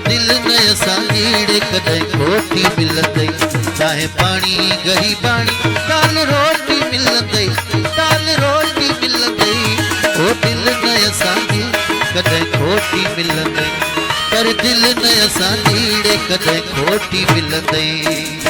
दिल न असांजीड़े कदे खोटी मिलंदई चाहे पानी गही पानी दाल रोटी मिलंदई दाल रोटी मिलंदई ओ दिल न असांजी कदे खोटी मिलंदई पर दिल न असांजीड़े कदे खोटी मिलंदई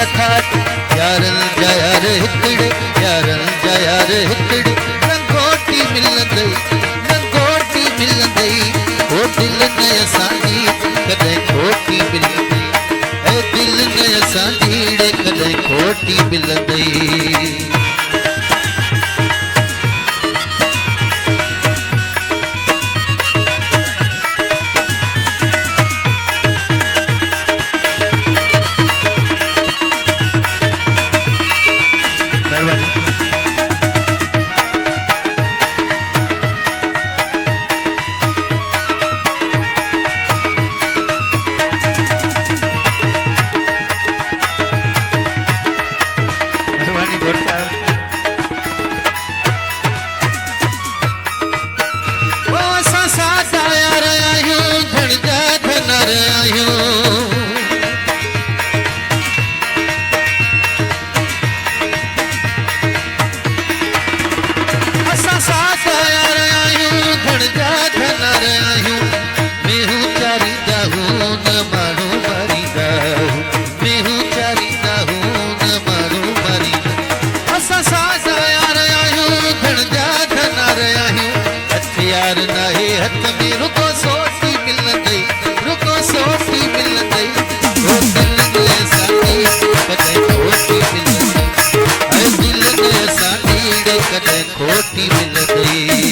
यारन जयार हिकड़े यारन जयार हिकड़े रंगोटी मिलंदई रंगोटी मिलंदई ओ दिल न असांजी कदे खोटी मिलंदई ए दिल न असांजीड़े कदे खोटी मिलंदई खोटी मिलंदई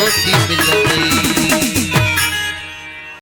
रोटी मिलंदई।